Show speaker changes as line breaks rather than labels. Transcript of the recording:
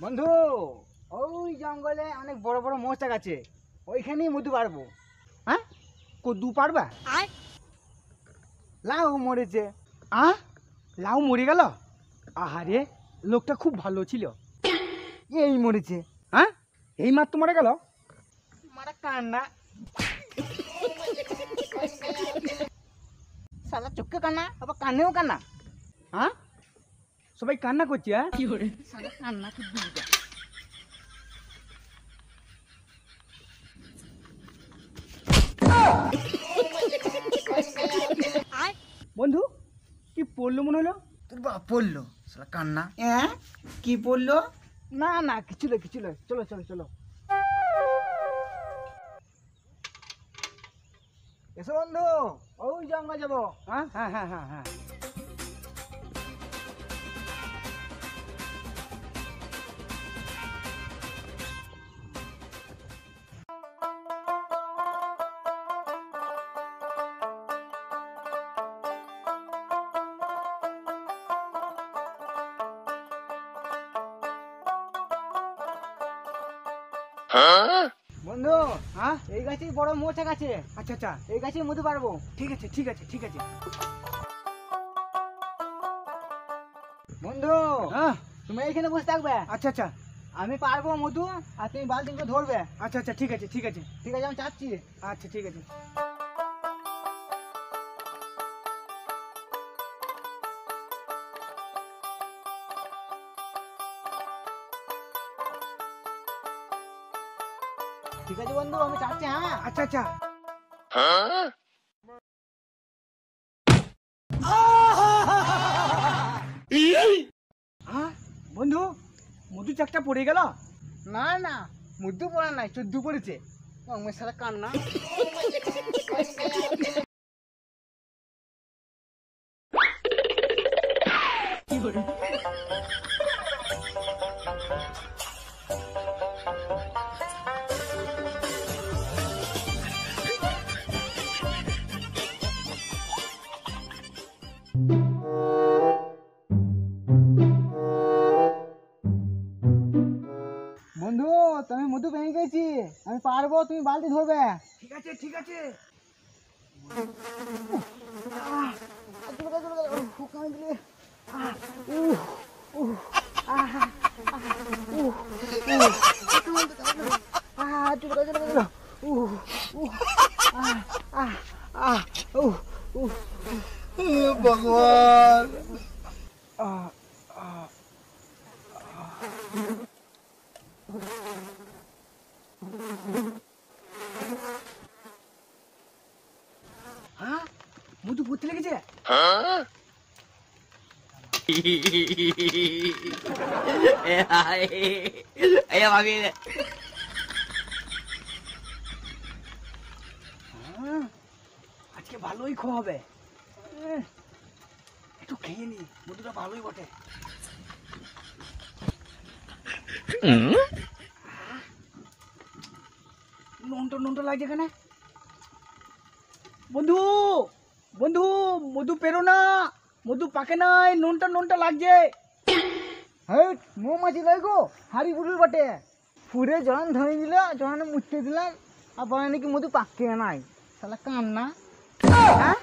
বন্ধু ওই জঙ্গলে অনেক বড় বড় মৌচাক আছে, ওইখানেই মধু পারবো। হ্যাঁ, কদু পারবা? লাউ মরেছে। লাউ মরে গেল? আহারে, লোকটা খুব ভালো ছিল। এই মরেছে? হ্যাঁ, এই মাত্র মরে গেল। মারা কান্না, সালা চোখে কান্না, আবার কানেও কান্না। হ্যাঁ, সবাই কান্না করছে। হ্যাঁ, সালা কান্না কি দিবে? বন্ধু কি পড়লো মনে হলো?
তোর বাপ পড়লো, শালা কান্না। হ্যাঁ, কি পড়লো?
না না, কিছু নয় কিছু নয়, চলো চলো চলো। এসো বন্ধু, ওই জঙ্গল যাবো। হ্যাঁ হ্যাঁ হ্যাঁ হ্যাঁ হ্যাঁ। বন্ধু, হ্যাঁ, এই গাছেই বড় মৌচাক আছে। আচ্ছা আচ্ছা, এই গাছেই মধু পারবো। ঠিক আছে ঠিক আছে ঠিক আছে। বন্ধু, হ্যাঁ, তুমি এইখানে বসে থাকবে। আচ্ছা আচ্ছা, আমি পারবো মধু, আর তুমি বালতি করে ধরবে। আচ্ছা আচ্ছা ঠিক আছে ঠিক আছে ঠিক আছে, আমি চাচ্ছি। আচ্ছা ঠিক আছে। ঠিক আছে বন্ধু, আমি চাচ্ছি। হ্যাঁ, আচ্ছা আচ্ছা। বন্ধু, মধু চাকটা পড়ে গেল? না না, মধু পড়া নাই, চোদ্দু পড়েছে। আমার সারা কান্না। বন্ধু, তুমি মধু পেয়ে গেছি, আমি পারবো, তুমি বালতি ধরবে। ঠিক আছে ঠিক আছে।
ভগবান,
হ্যাঁ, মধু পড়তে লেগেছে। আজকে ভালোই খাওয়া হবে, একটু খেয়ে নি, মধুটা ভালোই বটে। নন্টো নন্টো লাগছে এখানে। বন্ধু বন্ধু, মধু পেরো না, মধু পাকে নাই, নুনটা নুনটা লাগছে। হ্যাঁ, মৌমাছি লাই গো, হাড়ি বুড়ুল বটে। ফুরে জন ধরে দিল, জন মুছতে দিলাম, আর বলে নাকি মধু পাকে নাই। শালা কান্না। হ্যাঁ,